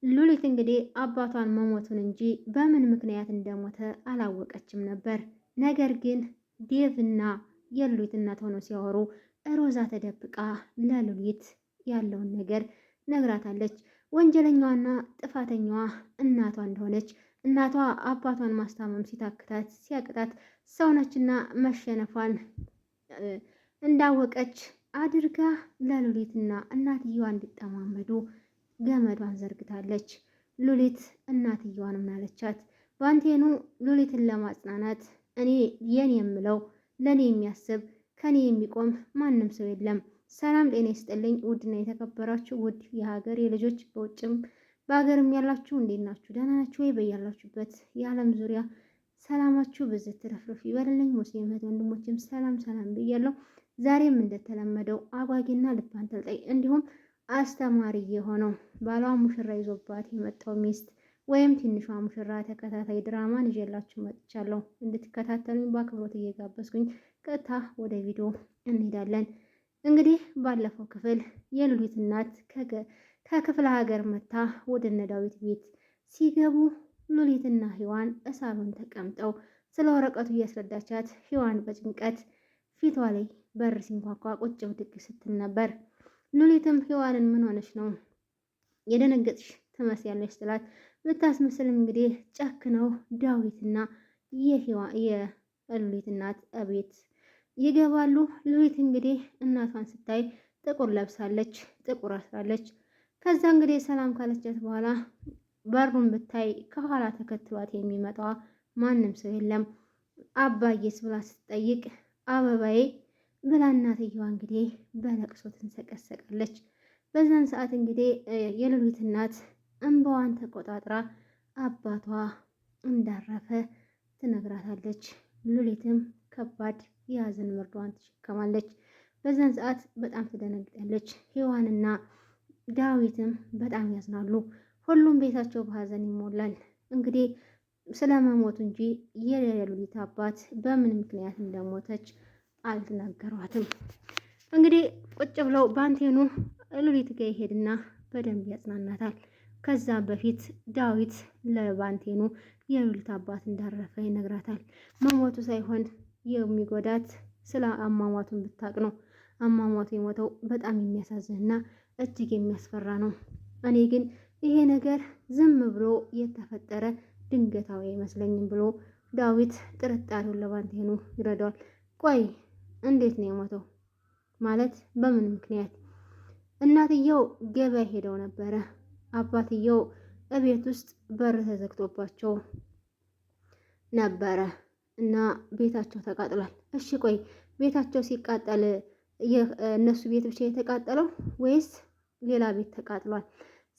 ሉሊት እንግዲህ አባቷን መሞቱን እንጂ በምን ምክንያት እንደሞተ አላወቀችም ነበር። ነገር ግን ዴቭና የሉሊት እናት ሆነው ሲያወሩ ሮዛ ተደብቃ ለሉሊት ያለውን ነገር ነግራታለች። ወንጀለኛዋና ጥፋተኛዋ እናቷ እንደሆነች እናቷ አባቷን ማስታመም ሲያቅታት ሰውነችና መሸነፏን እንዳወቀች አድርጋ ለሉሊትና እናትየዋ እንዲጠማመዱ ገመዷን ዘርግታለች። ሉሊት እናትየዋን ምናለቻት? ባንቴኑ ሉሊትን ለማጽናናት እኔ የኔ የምለው ለኔ የሚያስብ ከኔ የሚቆም ማንም ሰው የለም። ሰላም ጤና ይስጥልኝ። ውድና የተከበራችሁ ውድ የሀገር የልጆች በውጭም በሀገርም ያላችሁ እንዴት ናችሁ? ደህና ናችሁ ወይ? በያላችሁበት የዓለም ዙሪያ ሰላማችሁ ብዝት ትረፍርፍ ይበልልኝ። ሙስሊም እህት ወንድሞችም ሰላም ሰላም ብያለሁ። ዛሬም እንደተለመደው አጓጊና ልብ አንጠልጣይ እንዲሁም አስተማሪ የሆነው ባሏ ሙሽራ ይዞባት የመጣው ሚስት ወይም ትንሿ ሙሽራ ተከታታይ ድራማን ይዤላችሁ መጥቻለሁ። እንድትከታተሉኝ በአክብሮት እየጋበዝኩኝ ቀጥታ ወደ ቪዲዮ እንሄዳለን። እንግዲህ ባለፈው ክፍል የሉሊት እናት ከክፍለ ሀገር መታ ወደ እነ ዳዊት ቤት ሲገቡ ሉሊትና ሔዋን እሳሎን ተቀምጠው ስለ ወረቀቱ እያስረዳቻት ሔዋን በጭንቀት ፊቷ ላይ በር ሲንኳኳ ቁጭ ብድግ ስትል ነበር። ሉሊትም ሔዋንን ምን ሆነች ነው የደነገጥሽ ትመስያለሽ ስላት ብታስመስልም እንግዲህ ጨክነው ዳዊትና የሉሊት እናት እቤት ይገባሉ። ሉሊት እንግዲህ እናቷን ስታይ ጥቁር ለብሳለች፣ ጥቁር አስራለች። ከዛ እንግዲህ ሰላም ካለቻት በኋላ በሩን ብታይ ከኋላ ተከትሏት የሚመጣዋ ማንም ሰው የለም። አባዬስ ብላ ስትጠይቅ አበባዬ ብላ እናትየዋ እንግዲህ በለቅሶ ትንሰቀሰቃለች። በዛን ሰዓት እንግዲህ የሉሊት እናት እንባዋን ተቆጣጥራ አባቷ እንዳረፈ ትነግራታለች። ሉሊትም ከባድ የሀዘን መርዷን ትሸከማለች። በዛን ሰዓት በጣም ትደነግጣለች። ሔዋንና ዳዊትም በጣም ያዝናሉ። ሁሉም ቤታቸው በሀዘን ይሞላል። እንግዲህ ስለመሞቱ እንጂ የሉሊት አባት በምን ምክንያት እንደሞተች አልተናገሯትም። እንግዲህ ቁጭ ብለው ባንቴኑ ሉሊት ጋር ይሄድና በደንብ ያጽናናታል። ከዛ በፊት ዳዊት ለባንቴኑ የሉሊት አባት እንዳረፈ ይነግራታል። መሞቱ ሳይሆን የሚጎዳት ስለ አሟሟቱን ብታቅ ነው። አሟሟቱ የሞተው በጣም የሚያሳዝንና እጅግ የሚያስፈራ ነው። እኔ ግን ይሄ ነገር ዝም ብሎ የተፈጠረ ድንገታዊ አይመስለኝም ብሎ ዳዊት ጥርጣሬውን ለባንቴኑ ይረዳዋል። ቆይ እንዴት ነው የሞተው? ማለት በምን ምክንያት? እናትየው ገበያ ሄደው ነበረ። አባትየው እቤት ውስጥ በር ተዘግቶባቸው ነበረ እና ቤታቸው ተቃጥሏል። እሺ ቆይ ቤታቸው ሲቃጠል እነሱ ቤት ብቻ የተቃጠለው ወይስ ሌላ ቤት ተቃጥሏል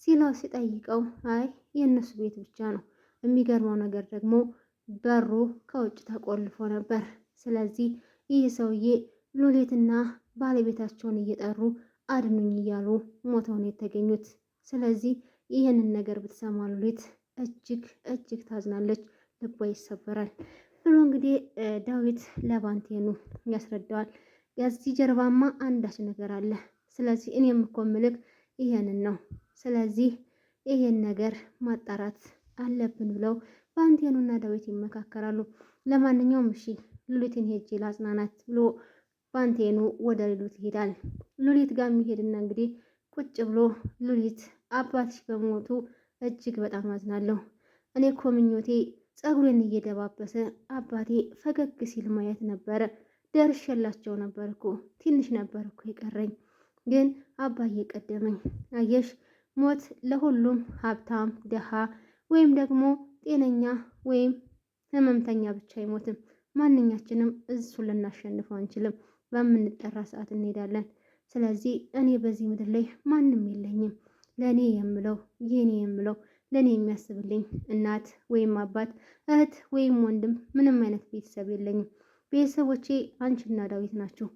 ሲለው ሲጠይቀው አይ የእነሱ ቤት ብቻ ነው። የሚገርመው ነገር ደግሞ በሩ ከውጭ ተቆልፎ ነበር። ስለዚህ ይህ ሰውዬ ሉሊትና ባለቤታቸውን እየጠሩ አድኑኝ እያሉ ሞተው ነው የተገኙት። ስለዚህ ይህንን ነገር ብትሰማ ሉሊት እጅግ እጅግ ታዝናለች፣ ልቧ ይሰበራል ብሎ እንግዲህ ዳዊት ለባንቴኑ ያስረዳዋል። ከዚህ ጀርባማ አንዳች ነገር አለ። ስለዚህ እኔም እኮ ምልክ ይሄንን ነው። ስለዚህ ይሄን ነገር ማጣራት አለብን ብለው ባንቴኑና ዳዊት ይመካከራሉ። ለማንኛውም እሺ ሉሊትን ሄጄ ላጽናናት ብሎ ባንቴኑ ወደ ሉሊት ይሄዳል። ሉሊት ጋር የሚሄድና እንግዲህ ቁጭ ብሎ ሉሊት አባትሽ በሞቱ እጅግ በጣም አዝናለሁ። እኔ እኮ ምኞቴ ፀጉሬን እየደባበሰ አባቴ ፈገግ ሲል ማየት ነበረ። ደርሼላቸው ነበር እኮ ትንሽ ነበር እኮ የቀረኝ፣ ግን አባዬ ቀደመኝ። አየሽ ሞት ለሁሉም ሀብታም ደሃ ወይም ደግሞ ጤነኛ ወይም ህመምተኛ ብቻ አይሞትም። ማንኛችንም እሱን ልናሸንፈው አንችልም። በምንጠራ ሰዓት እንሄዳለን። ስለዚህ እኔ በዚህ ምድር ላይ ማንም የለኝም። ለእኔ የምለው የኔ የምለው ለእኔ የሚያስብልኝ እናት ወይም አባት፣ እህት ወይም ወንድም፣ ምንም አይነት ቤተሰብ የለኝም። ቤተሰቦቼ አንቺና ዳዊት ናችሁ።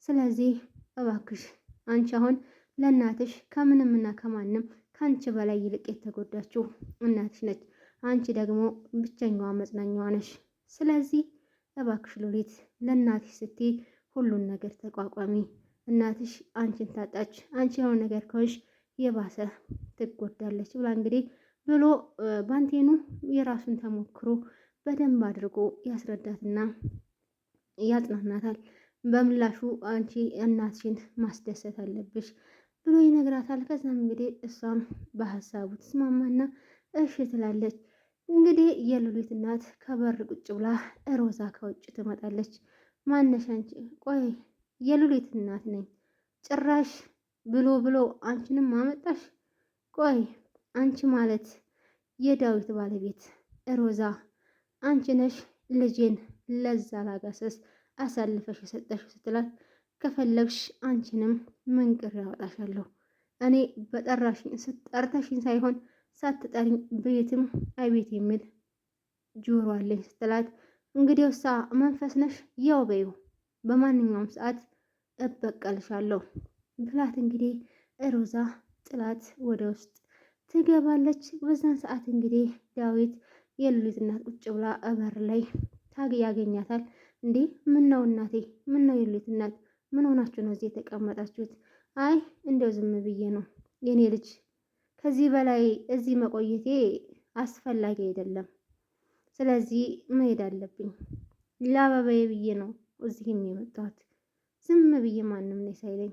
ስለዚህ እባክሽ አንቺ አሁን ለእናትሽ ከምንምና ከማንም ከአንቺ በላይ ይልቅ የተጎዳችው እናትሽ ነች። አንቺ ደግሞ ብቸኛዋ መጽናኛዋ ነሽ። ስለዚህ እባክሽ ሉሊት ለእናትሽ ስትይ ሁሉን ነገር ተቋቋሚ። እናትሽ አንቺን ታጣች። አንቺ የሆነ ነገር ከሆንሽ የባሰ ትጎዳለች ብላ እንግዲህ ብሎ ባንቴኑ የራሱን ተሞክሮ በደንብ አድርጎ ያስረዳትና ያጽናናታል። በምላሹ አንቺ እናትሽን ማስደሰት አለብሽ ብሎ ይነግራታል። ከዛም እንግዲህ እሷም በሀሳቡ ትስማማና እሺ ትላለች። እንግዲህ የሉሊት እናት ከበር ቁጭ ብላ ሮዛ ከውጭ ትመጣለች። ማነሽ አንቺ? ቆይ የሉሊት እናት ነኝ። ጭራሽ ብሎ አንቺንም አመጣሽ? ቆይ አንቺ ማለት የዳዊት ባለቤት ሮዛ አንቺ ነሽ ልጄን ለዛ ላጋሰስ አሳልፈሽ የሰጠሽ ስትላት፣ ከፈለግሽ አንቺንም መንቅር ያወጣሻለሁ። እኔ በጠራሽኝ ስጠርተሽኝ ሳይሆን ሳትጠሪኝ ቤትም አይቤት የሚል ጆሮ አለኝ ስትላት፣ እንግዲህ ውሳ መንፈስ ነሽ ያው በዩ በማንኛውም ሰዓት እበቀልሻለሁ ብላት እንግዲህ ሮዛ ጥላት ወደ ውስጥ ትገባለች። በዛን ሰዓት እንግዲህ ዳዊት የሉሊት እናት ቁጭ ብላ በር ላይ ያገኛታል። እንዴ ምን ነው እናቴ? ምን ነው የሉሊት እናት? ምን ሆናችሁ ነው እዚህ የተቀመጣችሁት? አይ እንደው ዝም ብዬ ነው የኔ ልጅ፣ ከዚህ በላይ እዚህ መቆየቴ አስፈላጊ አይደለም። ስለዚህ መሄድ አለብኝ። ለአበባዬ ብዬ ነው እዚህም የመጣሁት። ዝም ብዬ ማንም ነው ሳይለኝ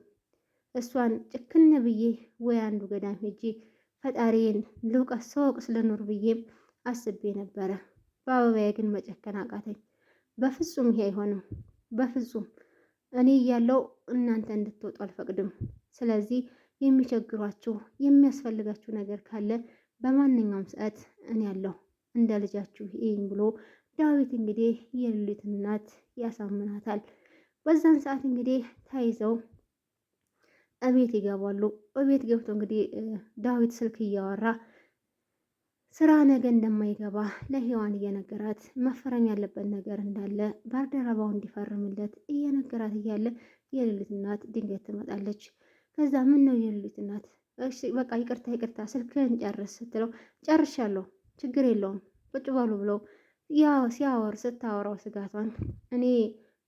እሷን ጭክን ብዬ ወይ አንዱ ገዳም ሄጄ ፈጣሪዬን ልውቀስ ሰወቅስ ልኖር ብዬም አስቤ ነበረ። በአበባዬ ግን መጨከን አቃተኝ። በፍጹም ይሄ አይሆንም። በፍጹም እኔ እያለው እናንተ እንድትወጡ አልፈቅድም። ስለዚህ የሚቸግሯችሁ የሚያስፈልጋችሁ ነገር ካለ በማንኛውም ሰዓት እኔ ያለሁ እንደ ልጃችሁ ይህን ብሎ ዳዊት እንግዲህ የሉሊት እናት ያሳምናታል። በዛን ሰዓት እንግዲህ ተይዘው እቤት ይገባሉ። እቤት ገብቶ እንግዲህ ዳዊት ስልክ እያወራ ስራ ነገ እንደማይገባ ለሔዋን እየነገራት መፈረም ያለበት ነገር እንዳለ ባልደረባው እንዲፈርምለት እየነገራት እያለ የሉሊት እናት ድንገት ትመጣለች። ከዛ ምን ነው የሉሊት እናት? እሺ በቃ ይቅርታ ስልክህን ጨርስ ስትለው ጨርሻለሁ፣ ችግር የለውም ቁጭ በሉ ብለው ያው ስታወራው ስጋቷን እኔ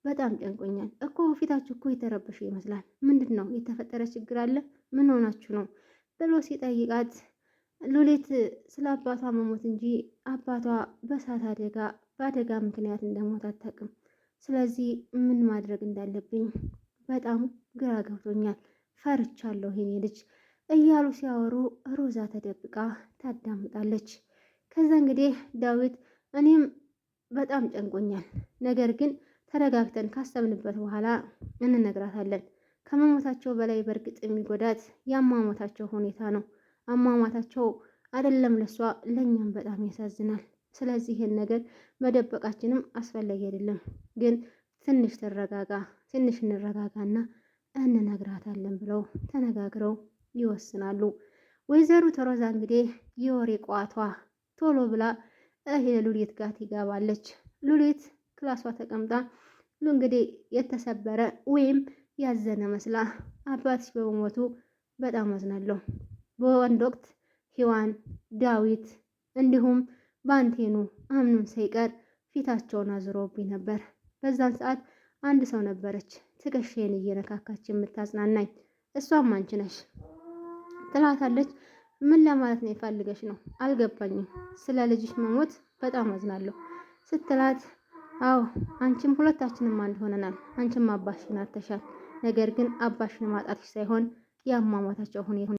በጣም ጨንቆኛል እኮ ፊታችሁ እኮ የተረበሸ ይመስላል። ምንድን ነው የተፈጠረ ችግር አለ? ምን ሆናችሁ ነው ብሎ ሲጠይቃት ሉሊት ስለ አባቷ መሞት እንጂ አባቷ በእሳት በአደጋ ምክንያት እንደሞት አታውቅም። ስለዚህ ምን ማድረግ እንዳለብኝ በጣም ግራ ገብቶኛል፣ ፈርቻለሁ የኔ ልጅ እያሉ ሲያወሩ ሮዛ ተደብቃ ታዳምጣለች። ከዛ እንግዲህ ዳዊት እኔም በጣም ጨንቆኛል፣ ነገር ግን ተረጋግተን ካሰብንበት በኋላ እንነግራታለን። ከመሞታቸው በላይ በእርግጥ የሚጎዳት የአሟሟታቸው ሁኔታ ነው። አሟሟታቸው አይደለም ለሷ ለኛም በጣም ያሳዝናል። ስለዚህ ይሄን ነገር መደበቃችንም አስፈላጊ አይደለም። ግን ትንሽ እንረጋጋና እንነግራታለን ብለው ተነጋግረው ይወስናሉ። ወይዘሮ ሮዛ እንግዲህ የወሬ ቋቷ ቶሎ ብላ ሉሊት ጋር ትገባለች። ሉሊት ክላሷ ተቀምጣ እንግዲህ የተሰበረ ወይም ያዘነ መስላ አባትሽ በመሞቱ በጣም አዝናለሁ። በወንድ ወቅት ሔዋን፣ ዳዊት እንዲሁም ባንቴኑ አምኑን ሳይቀር ፊታቸውን አዙረውብኝ ነበር። በዛን ሰዓት አንድ ሰው ነበረች ትከሻዬን እየነካካች የምታጽናናኝ፣ እሷም አንቺ ነሽ ትላታለች። ምን ለማለት ነው የፈልገሽ ነው? አልገባኝም። ስለ ልጅሽ መሞት በጣም አዝናለሁ ስትላት፣ አዎ አንቺም ሁለታችንም አንድ ሆነናል። አንቺም አባሽን አጥተሻል። ነገር ግን አባሽን ማጣትሽ ሳይሆን የአሟሟታቸው ሁኔታ